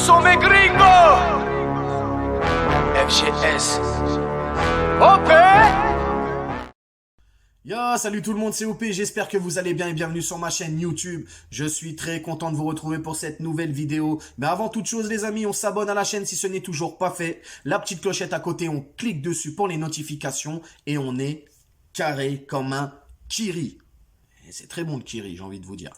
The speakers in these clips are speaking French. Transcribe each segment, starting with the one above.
sont mes gringos. FGS. OP. Yo, salut tout le monde, c'est OP, j'espère que vous allez bien et bienvenue sur ma chaîne YouTube. Je suis très content de vous retrouver pour cette nouvelle vidéo. Mais avant toute chose les amis, on s'abonne à la chaîne si ce n'est toujours pas fait. La petite clochette à côté, on clique dessus pour les notifications et on est carré comme un kiri. Et c'est très bon le kiri, j'ai envie de vous dire.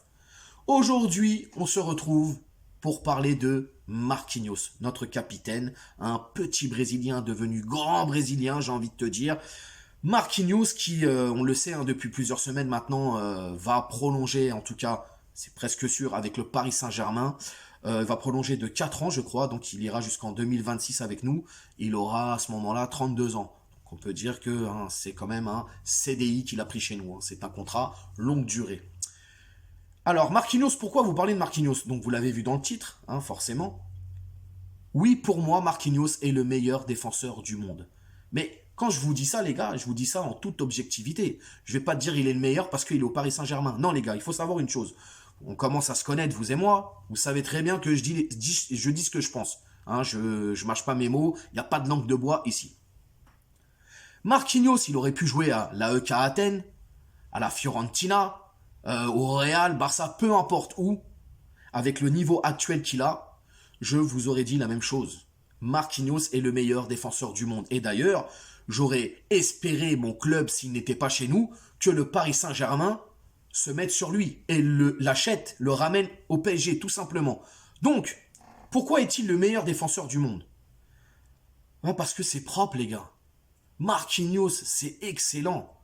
Aujourd'hui, on se retrouve pour parler de Marquinhos, notre capitaine, un petit Brésilien devenu grand Brésilien, j'ai envie de te dire. Marquinhos qui, on le sait, depuis plusieurs semaines maintenant, va prolonger, en tout cas, c'est presque sûr, avec le Paris Saint-Germain. Va prolonger de 4 ans, je crois, donc il ira jusqu'en 2026 avec nous. Il aura à ce moment-là 32 ans. Donc on peut dire que c'est quand même un CDI qu'il a pris chez nous. C'est un contrat longue durée. Alors, Marquinhos, pourquoi vous parlez de Marquinhos? Donc vous l'avez vu dans le titre, forcément. Oui, pour moi, Marquinhos est le meilleur défenseur du monde. Mais quand je vous dis ça, les gars, je vous dis ça en toute objectivité. Je vais pas te dire il est le meilleur parce qu'il est au Paris Saint-Germain. Non, les gars, il faut savoir une chose. On commence à se connaître, vous et moi. Vous savez très bien que je dis ce que je pense. Je mâche pas mes mots. Il n'y a pas de langue de bois ici. Marquinhos, il aurait pu jouer à l'AEK Athènes, à la Fiorentina, au Real, Barça, peu importe où. Avec le niveau actuel qu'il a, je vous aurais dit la même chose. Marquinhos est le meilleur défenseur du monde. Et d'ailleurs, j'aurais espéré, mon club, s'il n'était pas chez nous, que le Paris Saint-Germain se mette sur lui et l'achète, le ramène au PSG, tout simplement. Donc, pourquoi est-il le meilleur défenseur du monde? Parce que c'est propre, les gars. Marquinhos, c'est excellent.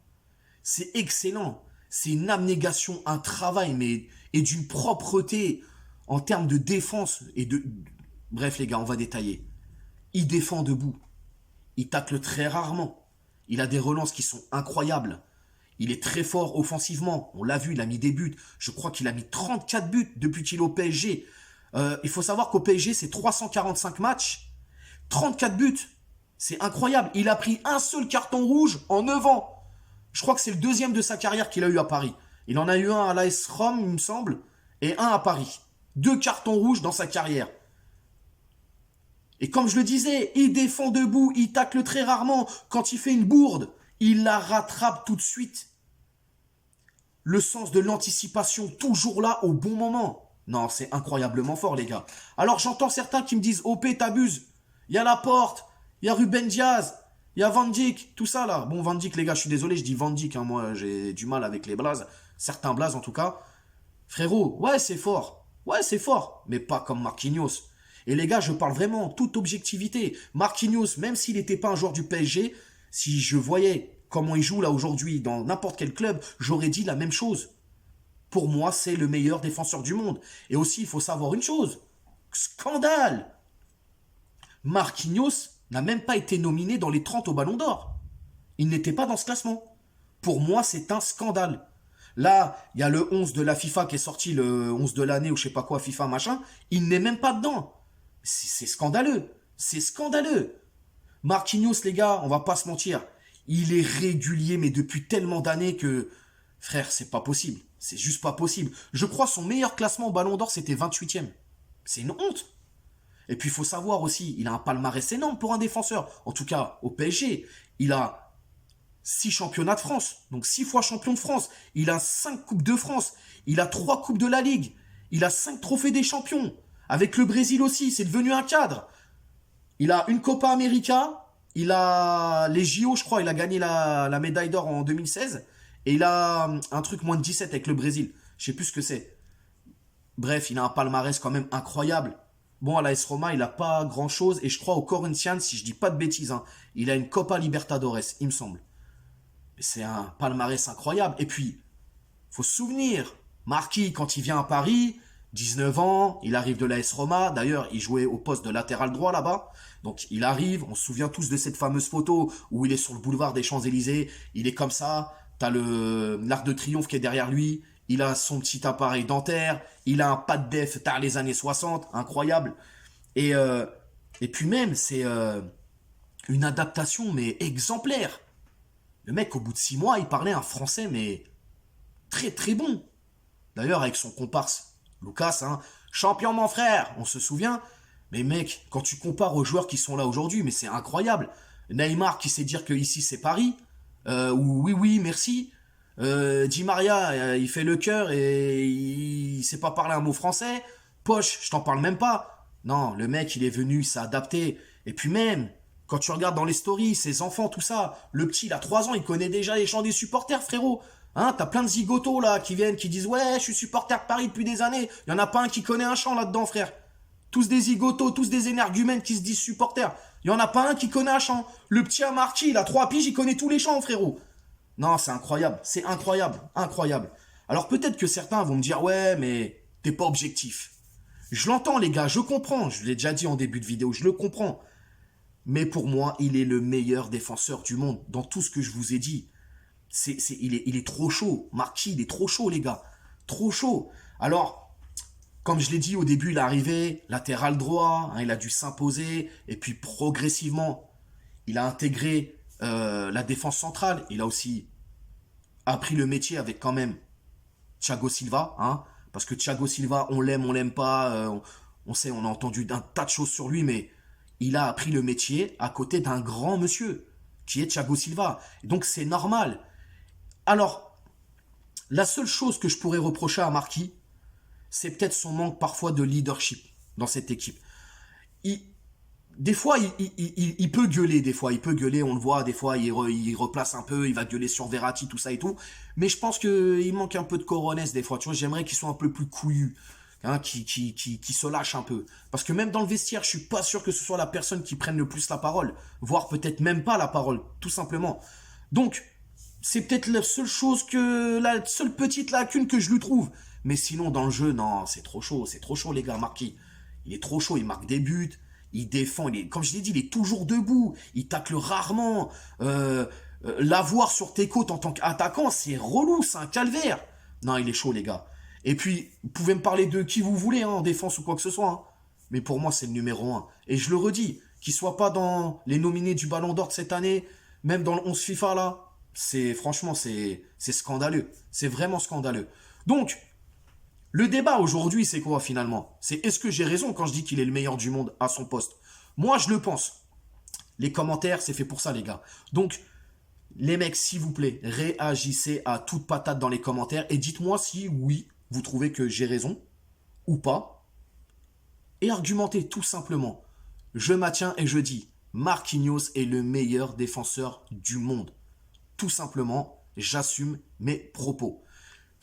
C'est excellent. C'est une abnégation, un travail, et d'une propreté en termes de défense et de... Bref, les gars, on va détailler. Il défend debout. Il tacle très rarement. Il a des relances qui sont incroyables. Il est très fort offensivement. On l'a vu, il a mis des buts. Je crois qu'il a mis 34 buts depuis qu'il est au PSG. Il faut savoir qu'au PSG, c'est 345 matchs. 34 buts. C'est incroyable. Il a pris un seul carton rouge en 9 ans. Je crois que c'est le deuxième de sa carrière qu'il a eu à Paris. Il en a eu un à l'AS Rome, il me semble, et un à Paris. 2 cartons rouges dans sa carrière. Et comme je le disais, il défend debout, il tacle très rarement. Quand il fait une bourde, il la rattrape tout de suite. Le sens de l'anticipation, toujours là au bon moment. Non, c'est incroyablement fort, les gars. Alors j'entends certains qui me disent « OP, t'abuses. Il y a Laporte, il y a Ruben Diaz, il y a Van Dijk, tout ça là. » Bon, Van Dijk, les gars, je suis désolé, je dis Van Dijk. Moi, j'ai du mal avec les blazes. Certains blazes, en tout cas. Frérot, ouais, c'est fort. Ouais, c'est fort. Mais pas comme Marquinhos. Et les gars, je parle vraiment en toute objectivité. Marquinhos, même s'il n'était pas un joueur du PSG, si je voyais comment il joue là aujourd'hui dans n'importe quel club, j'aurais dit la même chose. Pour moi, c'est le meilleur défenseur du monde. Et aussi, il faut savoir une chose. Scandale! Marquinhos n'a même pas été nominé dans les 30 au Ballon d'Or. Il n'était pas dans ce classement. Pour moi, c'est un scandale. Là, il y a le 11 de la FIFA qui est sorti, le 11 de l'année ou je sais pas quoi, FIFA machin. Il n'est même pas dedans. C'est scandaleux. C'est scandaleux. Marquinhos, les gars, on va pas se mentir. Il est régulier, mais depuis tellement d'années que... Frère, c'est pas possible. C'est juste pas possible. Je crois son meilleur classement au Ballon d'Or, c'était 28e. C'est une honte. Et puis, il faut savoir aussi, il a un palmarès énorme pour un défenseur. En tout cas, au PSG, il a 6 championnats de France. Donc 6 fois champion de France. Il a 5 coupes de France. Il a 3 coupes de la Ligue. Il a 5 trophées des champions. Avec le Brésil aussi, c'est devenu un cadre. Il a une Copa América, il a les JO, je crois, il a gagné la médaille d'or en 2016, et il a un truc moins de 17 avec le Brésil. Je sais plus ce que c'est. Bref, il a un palmarès quand même incroyable. Bon, à l'AS Roma, il a pas grand-chose, et je crois au Corinthians, si je dis pas de bêtises, il a une Copa Libertadores, il me semble. Mais c'est un palmarès incroyable. Et puis, faut se souvenir, Marquis, quand il vient à Paris... 19 ans, il arrive de l'AS Roma. D'ailleurs, il jouait au poste de latéral droit là-bas. Donc, il arrive. On se souvient tous de cette fameuse photo où il est sur le boulevard des Champs-Élysées. Il est comme ça. T'as l'Arc de Triomphe qui est derrière lui. Il a son petit appareil dentaire. Il a un pas de def tard les années 60. Incroyable. Et puis même, c'est une adaptation, mais exemplaire. Le mec, au bout de 6 mois, il parlait un français, mais très très bon. D'ailleurs, avec son comparse Lucas, champion mon frère, on se souvient. Mais mec, quand tu compares aux joueurs qui sont là aujourd'hui, mais c'est incroyable. Neymar qui sait dire que ici c'est Paris, ou oui, oui, merci. Di Maria, il fait le cœur et il sait pas parler un mot français. Poche, je t'en parle même pas. Non, le mec, il est venu, il s'est adapté. Et puis même, quand tu regardes dans les stories, ses enfants, tout ça, le petit, il a 3 ans, il connaît déjà les chants des supporters, frérot. Hein, t'as plein de zigotos là qui viennent, qui disent ouais, je suis supporter de Paris depuis des années. Il y en a pas un qui connaît un chant là-dedans, frère. Tous des zigotos, tous des énergumènes qui se disent supporters. Il y en a pas un qui connaît un chant. Le petit Amarty, il a 3 piges, il connaît tous les chants, frérot. Non, c'est incroyable, incroyable. Alors peut-être que certains vont me dire ouais, mais t'es pas objectif. Je l'entends les gars, je comprends, je l'ai déjà dit en début de vidéo, je le comprends. Mais pour moi, il est le meilleur défenseur du monde dans tout ce que je vous ai dit. Il est trop chaud. Marquis, il est trop chaud, les gars. Trop chaud. Alors, comme je l'ai dit au début, il est arrivé latéral droit, hein, il a dû s'imposer, et puis progressivement, il a intégré la défense centrale. Il a aussi appris le métier avec quand même Thiago Silva, hein, parce que Thiago Silva, on l'aime pas, on sait, on a entendu un tas de choses sur lui, mais il a appris le métier à côté d'un grand monsieur, qui est Thiago Silva. Et donc c'est normal. Alors, la seule chose que je pourrais reprocher à Marquis, c'est peut-être son manque parfois de leadership dans cette équipe. Des fois, il peut gueuler, on le voit, des fois, il replace un peu, il va gueuler sur Verratti, tout ça et tout. Mais je pense qu'il manque un peu de coronesse des fois, tu vois, j'aimerais qu'il soit un peu plus couillu, hein, qui se lâche un peu. Parce que même dans le vestiaire, je suis pas sûr que ce soit la personne qui prenne le plus la parole, voire peut-être même pas la parole, tout simplement. Donc, c'est peut-être la seule petite lacune que je lui trouve. Mais sinon, dans le jeu, non, c'est trop chaud, les gars, Marquis. Il est trop chaud, il marque des buts, il défend, comme je l'ai dit, il est toujours debout, il tacle rarement. L'avoir sur tes côtes en tant qu'attaquant, c'est relou, c'est un calvaire. Non, il est chaud, les gars. Et puis, vous pouvez me parler de qui vous voulez, hein, en défense ou quoi que ce soit. Hein. Mais pour moi, c'est le numéro 1. Et je le redis, qu'il soit pas dans les nominés du Ballon d'Or de cette année, même dans le 11 FIFA, là, franchement, c'est scandaleux. C'est vraiment scandaleux. Donc, le débat aujourd'hui, c'est quoi finalement? C'est est-ce que j'ai raison quand je dis qu'il est le meilleur du monde à son poste? Moi, je le pense. Les commentaires, c'est fait pour ça, les gars. Donc, les mecs, s'il vous plaît, réagissez à toute patate dans les commentaires et dites-moi si, oui, vous trouvez que j'ai raison ou pas. Et argumentez tout simplement. Je maintiens et je dis, Marquinhos est le meilleur défenseur du monde. Tout simplement, j'assume mes propos.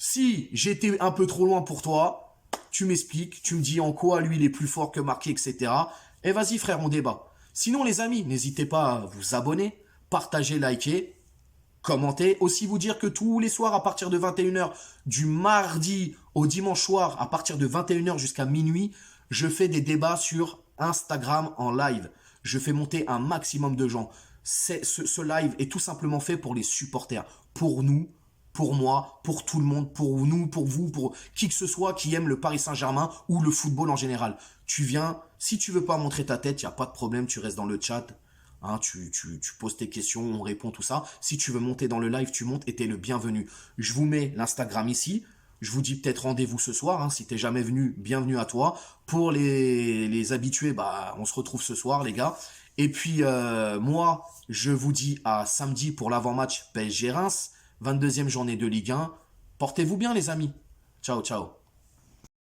Si j'étais un peu trop loin pour toi, tu m'expliques, tu me dis en quoi lui il est plus fort que Marquis, etc. Et vas-y frère, on débat. Sinon les amis, n'hésitez pas à vous abonner, partager, liker, commenter. Aussi vous dire que tous les soirs à partir de 21h, du mardi au dimanche soir, à partir de 21h jusqu'à minuit, je fais des débats sur Instagram en live. Je fais monter un maximum de gens. Ce live est tout simplement fait pour les supporters, pour nous, pour moi, pour tout le monde, pour nous, pour vous, pour qui que ce soit qui aime le Paris Saint-Germain ou le football en général. Tu viens, si tu veux pas montrer ta tête, il n'y a pas de problème, tu restes dans le chat, hein, tu poses tes questions, on répond tout ça. Si tu veux monter dans le live, tu montes et t'es le bienvenu. Je vous mets l'Instagram ici. Je vous dis peut-être rendez-vous ce soir, hein, si t'es jamais venu, bienvenue à toi. Pour les habitués, bah on se retrouve ce soir les gars. Et puis moi, je vous dis à samedi pour l'avant-match PSG Reims, 22e journée de Ligue 1. Portez-vous bien les amis. Ciao, ciao.